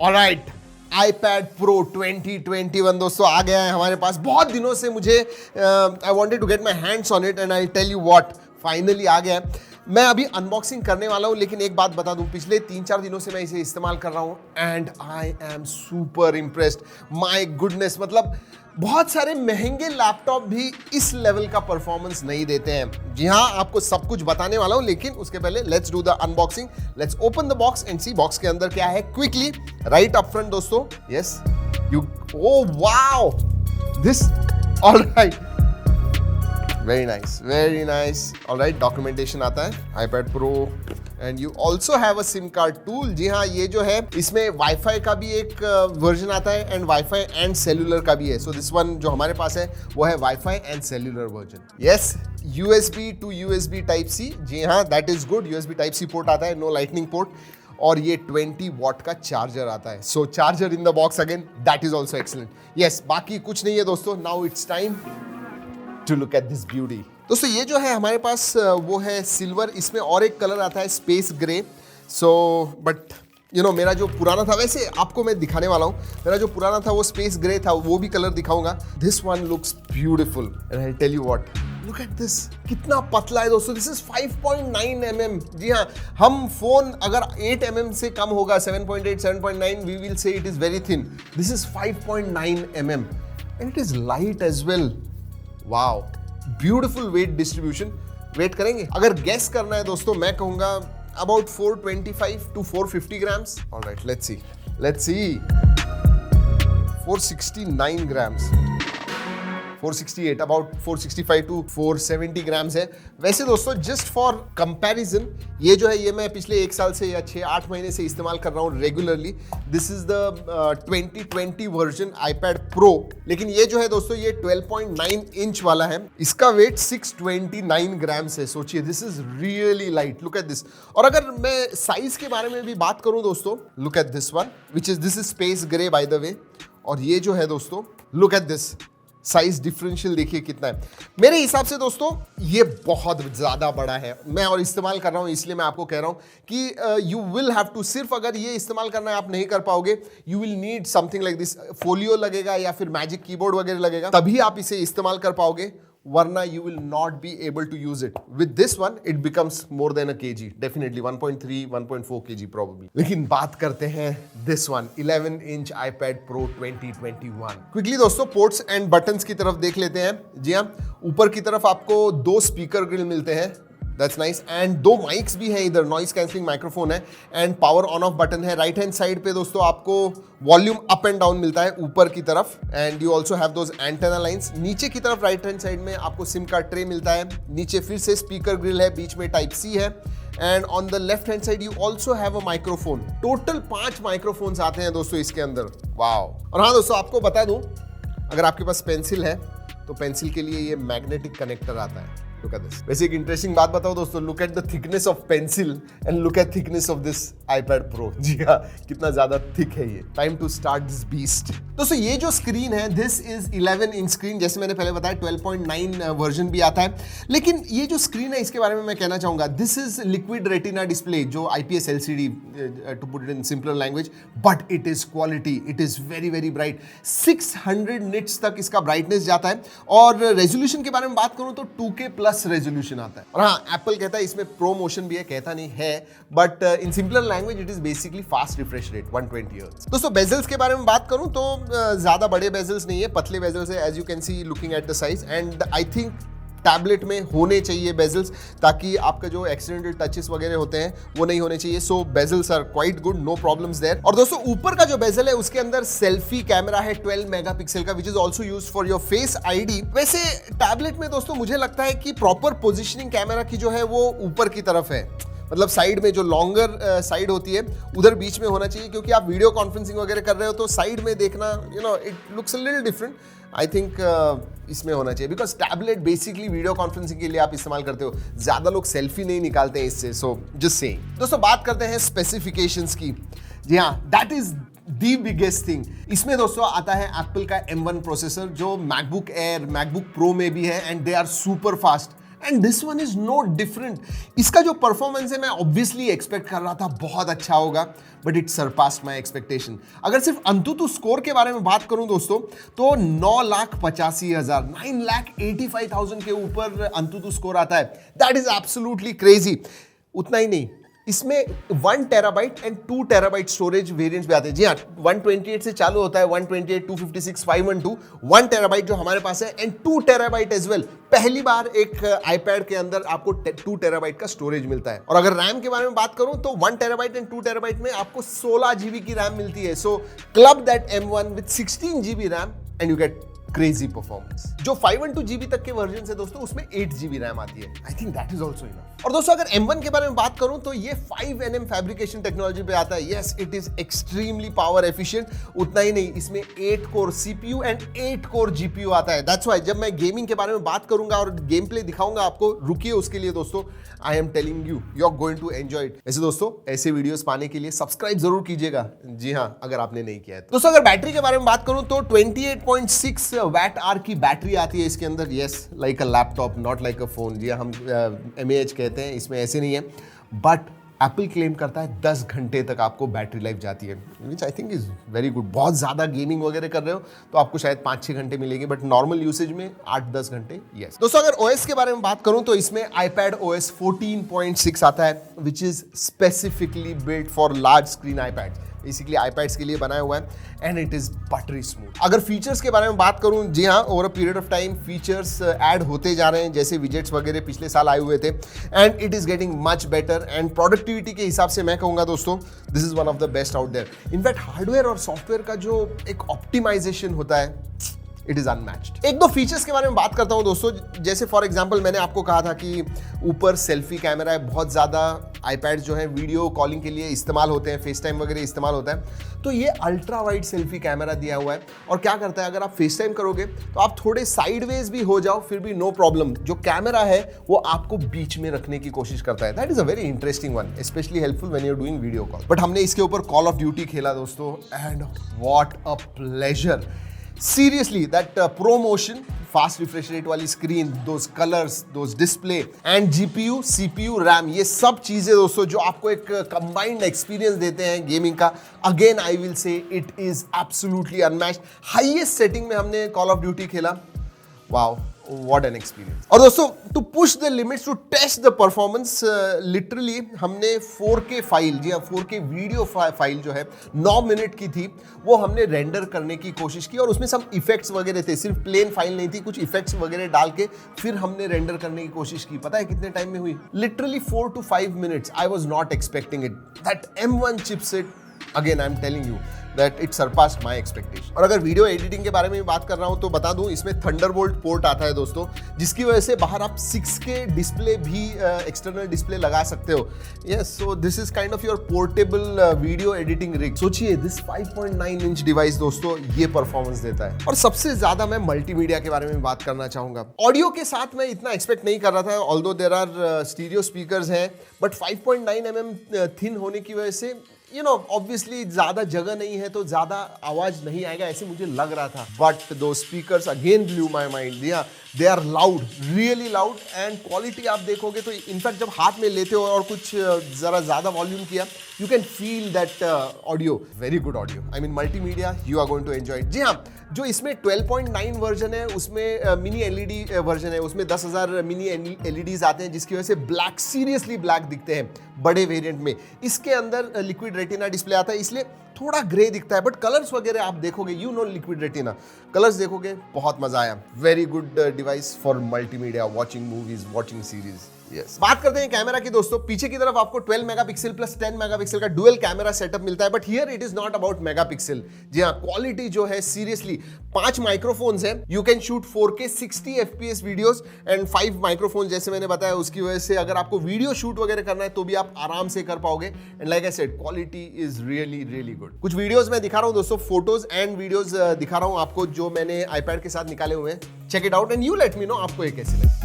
Alright, iPad Pro 2021 दोस्तों आ गया है हमारे पास। बहुत दिनों से मुझे I wanted to get my hands on it and I tell you what, finally आ गया है। मैं अभी अनबॉक्सिंग करने वाला हूं, लेकिन एक बात बता दूं, पिछले 3-4 दिनों से मैं इसे इस्तेमाल कर रहा हूं and I am super impressed. My goodness, मतलब बहुत सारे महंगे लैपटॉप भी इस लेवल का परफॉर्मेंस नहीं देते हैं। जी हाँ, आपको सब कुछ बताने वाला हूं, लेकिन उसके पहले let's do the unboxing. Let's open the box and see box के अंदर क्या है क्विकली, राइट अप फ्रंट दोस्तों। Yes you, oh wow, this, alright, very nice, very nice. Alright, documentation आता है iPad Pro and you also have a SIM card tool. जी हाँ, ये जो है इसमें वाईफाई का भी एक वर्जन आता है एंड वाईफाई एंड सेल्यूलर का भी है। सो दिस वन जो हमारे पास है वो है wifi and cellular version. Yes, USB to USB type C, जी हाँ, that is good. USB type C port आता है, नो लाइटनिंग पोर्ट, और ये 20 वॉट का चार्जर आता है। So charger in the box again, that is also excellent. Yes, बाकी कुछ नहीं है दोस्तों। Now it's time to look at this beauty. दोस्तों ये जो है हमारे पास वो है सिल्वर, इसमें और एक कलर आता है space grey. So but you know, मेरा जो पुराना था, वैसे आपको मैं दिखाने वाला हूँ, मेरा जो पुराना था वो स्पेस ग्रे था, वो भी कलर दिखाऊंगा। This one looks beautiful and I tell you what, look at this, कितना पतला है दोस्तों। This is 5.9 mm। जी हाँ, हम फोन अगर 8 mm से कम होगा, 7.8, 7.9, we will say it is very thin. This is 5.9 mm and it is light as well. Wow, beautiful weight distribution. Weight करेंगे, अगर गेस करना है दोस्तों, मैं कहूंगा about 425 to 450 grams। Alright, let's see 469 grams, 468, about 465 to 470 grams है। वैसे दोस्तों जस्ट फॉर कंपैरिजन, ये जो है ये मैं पिछले 1 साल से या 6-8 महीने से इस्तेमाल कर रहा हूँ regularly. This is the 2020 version iPad Pro, लेकिन ये जो है दोस्तों ये 12.9 इंच वाला है। इसका वेट 629 ग्राम्स है। सोचिए, this is really light, look at this. और अगर मैं साइज के बारे में भी बात करूं दोस्तों, look at this one, which is, this is space grey by the way. और ये जो है दोस्तों, look at this, size differential देखिए कितना है। मेरे हिसाब से दोस्तों ये बहुत ज़्यादा बड़ा है। मैं और इस्तेमाल कर रहा हूँ, इसलिए मैं आपको कह रहा हूँ कि यू विल हैव टू, सिर्फ अगर ये इस्तेमाल करना है आप नहीं कर पाओगे, you will need something like this. Folio लगेगा या फिर मैजिक कीबोर्ड वगैरह लगेगा, तभी आप इसे इस्तेमाल कर पाओगे, वरना you will not be able to use it. With this one, it becomes more than a kg. Definitely 1.3, 1.4 kg probably. लेकिन बात करते हैं this one, 11 inch iPad Pro 2021. Quickly दोस्तों पोर्ट्स एंड बटन्स की तरफ देख लेते हैं। जी हाँ, ऊपर की तरफ आपको 2 स्पीकर ग्रिल मिलते हैं, दैट्स नाइस, एंड 2 माइक्स भी हैं इधर, नॉइस कैंसलिंग माइक्रोफोन है and power on off button है। राइट हैंड साइड पे दोस्तों आपको वॉल्यूम अप एंड डाउन मिलता है ऊपर की तरफ, and you also have those antenna lines. नीचे की तरफ राइट हैंड साइड में आपको सिम कार्ड ट्रे मिलता है, नीचे फिर से स्पीकर ग्रिल है, बीच में टाइप सी है, and on the left hand side you also have a microphone. Total 5 microphones आते हैं दोस्तों इसके अंदर। वाओ। और हाँ दोस्तों, आपको बता दूं, अगर आपके पास पेंसिल है तो पेंसिल के लिए ये मैग्नेटिक कनेक्टर आता है। Look at this. वैसे एक इंटरेस्टिंग बात बताओ दोस्तों, look at the thickness of pencil and look at thickness of this iPad Pro। जी हाँ, कितना ज्यादा थिक है ये। Time to start this beast. दोस्तों ये जो स्क्रीन है, दिस इज 11 इंच स्क्रीन, जैसे मैंने पहले बताया 12.9 वर्जन भी आता है। लेकिन ये जो स्क्रीन है इसके बारे में मैं कहना चाहूंगा, this is liquid retina display, जो IPS LCD to put it in simpler language, but it is quality, it is very very bright. 600 nits तक इसका ब्राइटनेस जाता है, और रेजोल्यूशन के बारे में बात करूं तो 2K प्लस रेजोल्यूशन आता है। और हाँ, एप्पल कहता है इसमें प्रो मोशन भी है, कहता नहीं है, but in simpler language it is basically fast refresh rate 120 hertz. दोस्तों बेजल्स के बारे में बात करूं तो ज्यादा बड़े बेजल्स नहीं है, पतले बेजल्स है, as you can see looking at the size, and I think tablet में होने चाहिए बेजल्स, ताकि आपका जो एक्सीडेंटल टचेस वगैरह होते हैं वो नहीं होने चाहिए। So bezels are quite good, no problems there. और दोस्तों ऊपर का जो बेजल है उसके अंदर सेल्फी कैमरा है 12 मेगापिक्सल का, which is also used for your face ID. वैसे टैबलेट में दोस्तों मुझे लगता है कि प्रॉपर पोजिशनिंग कैमरा की जो है वो ऊपर की तरफ है, मतलब साइड में जो लॉन्गर साइड होती है उधर बीच में होना चाहिए, क्योंकि आप वीडियो कॉन्फ्रेंसिंग वगैरह कर रहे हो तो साइड में देखना, you know, it looks a little different. I think इसमें होना चाहिए, because tablet basically video conferencing के लिए आप इस्तेमाल करते हो, ज्यादा लोग सेल्फी नहीं निकालते हैं इससे। So just saying. दोस्तों बात करते हैं स्पेसिफिकेशंस की। जी हाँ, that is the biggest thing. इसमें दोस्तों आता है एप्पल का M1 प्रोसेसर, जो मैकबुक एयर, मैकबुक प्रो में भी है, and they are super fast. And this one is no different. इसका जो परफॉर्मेंस है मैं ऑब्वियसली एक्सपेक्ट कर रहा था बहुत अच्छा होगा, but it surpassed my expectation. अगर सिर्फ अंतुतु स्कोर के बारे में बात करूं दोस्तों तो 9,85,000 9,85,000 के ऊपर अंतुतु स्कोर आता है। That is absolutely crazy. उतना ही नहीं, इसमें 1 terabyte and 2 terabyte storage variants भी आते हैं। जी हाँ, 128 से चालू होता है, 128, 256, 512, 1 टेराबाइट जो हमारे पास है एंड 2 टेराबाइट एज वेल। पहली बार एक आईपैड के अंदर आपको 2 टेराबाइट का स्टोरेज मिलता है। और अगर रैम के बारे में बात करूं तो 1 टेराबाइट एंड 2 टेराबाइट में आपको 16 जीबी की रैम मिलती है। So club that M1 with 16 GB RAM and you get crazy performance. जो 512 जीबी तक के वर्जन है दोस्तों उसमें 8 जीबी रैम आती है। I think that is also enough. और दोस्तों अगर M1 के बारे में बात करूं तो ये 5nm फैब्रिकेशन टेक्नोलॉजी पे आता है। Yes, it is extremely power efficient. उतना ही नहीं, इसमें 8 core CPU and 8 core GPU आता है। दैट्स व्हाई जब मैं गेमिंग के बारे में बात करूंगा और गेम प्ले दिखाऊंगा आपको, रुकिए उसके लिए दोस्तों, I am telling you are going to enjoy it. ऐसे दोस्तों ऐसे वीडियोस पाने के लिए सब्सक्राइब जरूर कीजिएगा। जी हाँ, अगर आपने नहीं किया है। दोस्तों अगर बैटरी के बारे में बात करूं तो 28.6 वैट आवर की बैटरी आती है इसके अंदर। Yes, like a laptop, not like a phone. जी हम mAh कहते हैं, इसमें ऐसे नहीं है। बट एप्पल क्लेम करता है 10 घंटे तक आपको बैटरी लाइफ जाती है, which I think is very good. बहुत ज़्यादा गेमिंग वगैरह कर रहे हो तो आपको शायद 5-6 घंटे मिलेंगे, बट नॉर्मल यूसेज में 8-10 घंटे। यस दोस्तों, अगर OS के बारे में बात करूं तो इसमें iPad OS 14.6 आता है, which is specifically built for large screen iPads। Basically iPads के लिए बनाया हुआ है and it is buttery smooth. अगर फीचर्स के बारे में बात करूं, जी हाँ, over a period of time features add होते जा रहे हैं, जैसे विजेट्स वगैरह पिछले साल आए हुए थे and it is getting much better. And productivity के हिसाब से मैं कहूंगा दोस्तों this is one of the best out there. In fact hardware और सॉफ्टवेयर का जो एक ऑप्टिमाइजेशन होता है, इट इज अनमैच्ड। एक दो फीचर्स के बारे में बात करता हूं दोस्तों, जैसे फॉर एग्जांपल मैंने आपको कहा था कि ऊपर सेल्फी कैमरा है। बहुत ज़्यादा iPads जो है वीडियो कॉलिंग के लिए इस्तेमाल होते हैं, फेस टाइम वगैरह इस्तेमाल होता है, तो ये अल्ट्रा वाइड सेल्फी कैमरा दिया हुआ है। और क्या करता है, अगर आप फेस टाइम करोगे तो आप थोड़े साइडवेज भी हो जाओ फिर भी नो प्रॉब्लम, जो कैमरा है वो आपको बीच में रखने की कोशिश करता है। That is a very interesting one, specially helpful when you are doing video call. But हमने इसके ऊपर कॉल ऑफ ड्यूटी खेला दोस्तों and what a pleasure. Seriously, that ProMotion, fast refresh rate वाली screen, those colors, those display and GPU, CPU, RAM, ये सब चीजें दोस्तों जो आपको एक combined experience देते हैं गेमिंग का, again I will say it is absolutely unmatched। highest setting में हमने Call of Duty खेला, wow, what an experience। और दोस्तों to push the limits, to test the performance, literally हमने 4K फाइल, जी हाँ 4K वीडियो फाइल जो है 9 minute की थी, वो हमने रेंडर करने की कोशिश की और उसमें सब इफेक्ट्स वगैरह थे, सिर्फ प्लेन फाइल नहीं थी, कुछ इफेक्ट्स वगैरह डाल के फिर हमने रेंडर करने की कोशिश की। पता है कितने टाइम में हुई? Literally 4 to 5 minutes। I was not expecting it. That M1 chipset, again I am telling you that it surpassed my expectation। और अगर वीडियो एडिटिंग के बारे में बात कर रहा हूं तो बता दूं, इसमें थंडरबोल्ट पोर्ट आता है दोस्तों, जिसकी वजह से बाहर आप 6K डिस्प्ले भी एक्सटर्नल डिस्प्ले लगा सकते हो। Yes, so this is kind of your portable video editing rig. सोचिए दिस 5.9 इंच डिवाइस दोस्तों ये परफॉर्मेंस देता है। और सबसे ज्यादा मैं मल्टीमीडिया के बारे में बात करना चाहूंगा। ऑडियो के साथ मैं इतना एक्सपेक्ट नहीं कर रहा था, although there are stereo speakers हैं, बट 5.9 mm थिन होने की वजह से ऑब्वियसली ज्यादा जगह नहीं है तो ज्यादा आवाज नहीं आएगा ऐसे मुझे लग रहा था। बट दो speakers again blew my mind. They are loud, really loud, and quality आप देखोगे तो इनफैक्ट जब हाथ में लेते हो और कुछ जरा ज्यादा वॉल्यूम किया, you can feel that audio, very good audio. I mean multimedia, you are going to enjoy it. जी हाँ, जो इसमें 12.9 वर्जन है उसमें मिनी LED वर्जन है, उसमें 10,000 मिनी LEDs आते हैं, जिसकी वजह से ब्लैक, सीरियसली ब्लैक दिखते हैं बड़े वेरिएंट में। इसके अंदर लिक्विड रेटिना डिस्प्ले आता है, इसलिए थोड़ा ग्रे दिखता है, बट कलर्स वगैरह आप देखोगे, लिक्विड रेटिना कलर्स देखोगे, बहुत मजा आया। Very good device for multimedia, watching movies, watching series. Yes. बात करते हैं कैमरा की दोस्तों। पीछे की तरफ आपको 12 मेगापिक्सल प्लस 10 मेगापिक्सल का डुअल कैमरा सेटअप मिलता है, but here it is not about megapixel. जी हाँ, क्वालिटी जो है सीरियसली, 5 माइक्रोफोन्स हैं, you can shoot 4K 60 FPS videos and 5 microphone जैसे मैंने बताया, उसकी वजह से अगर आपको वीडियो शूट वगैरह करना है तो भी आप आराम से कर पाओगे। And like I said, quality is really really good. कुछ वीडियोस मैं दिखा रहा हूँ दोस्तों, फोटोज एंड वीडियोज दिखा रहा हूँ आपको जो मैंने iPad के साथ निकाले हुए हैं। Check it out and you let me know आपको ये कैसे लगे।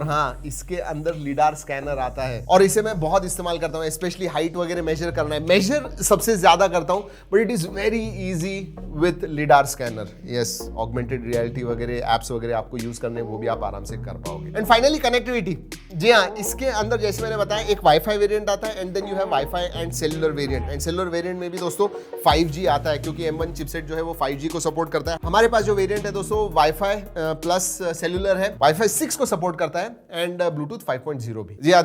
और हाँ, इसके अंदर लिडार स्कैनर आता है और इसे मैं बहुत इस्तेमाल करता हूँ, स्पेशली हाइट वगैरह मेजर करना है, मेजर सबसे ज्यादा करता हूँ, but it is very easy with lidar scanner. Yes, augmented reality वगैरह एप्स वगैरह आपको यूज करने, वो भी आप आराम से कर पाओगे। And finally connectivity. जी हाँ, इसके अंदर जैसे मैंने बताया एक वाईफाई वेरिएंट आता है and then you have wifi and cellular variant. And cellular variant में भी दोस्तों 5G आता है, क्योंकि M1 चिपसेट जो है वो 5G को सपोर्ट करता है। हमारे पास जो वेरिएंट है दोस्तों वाईफाई प्लस सेलुलर है, वाईफाई 6 को सपोर्ट करता है एंड ब्लूटूथ 5.0 भी। जी हाँ,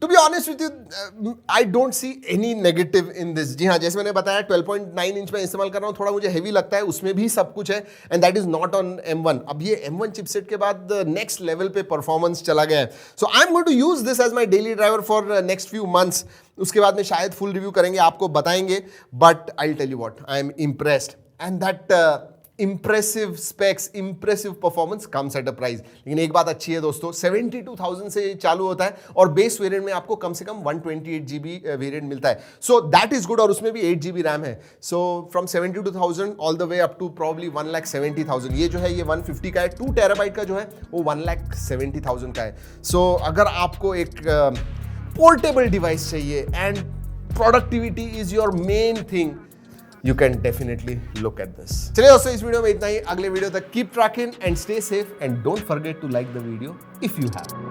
to be honest with you, I don't see any negative in this. जी हाँ, जैसे मैंने बताया 12.9 इंच में इस्तेमाल कर रहा हूँ, थोड़ा मुझे हेवी लगता है, उसमें भी सब कुछ है and that is not on M1। अब ये M1 चिपसेट के बाद नेक्स्ट लेवल पे परफॉर्मेंस चला गया है, so I am going to use this as my daily driver for next few months. उसके बाद में शायद फुल रिव्यू करेंगे, आपको बताएंगे, but I tell you what, I am impressed and that impressive specs, impressive performance comes at a price. लेकिन एक बात अच्छी है दोस्तों, 72,000 से चालू होता है और बेस वेरिएंट में आपको कम से कम 128 GB वेरिएंट मिलता है, सो दैट इज गुड। और उसमें भी 8 GB रैम है, so from 72,000 all the way up to probably 1,70,000। ये जो है ये 150 का है, 2 TB का जो है वो 1,70,000 का है। सो अगर आपको एक पोर्टेबल डिवाइस चाहिए and productivity is your main thing, you can definitely look at this. चलिए दोस्तों, इस वीडियो में इतना ही। अगले वीडियो तक keep tracking and stay safe and don't forget to like the video if you have.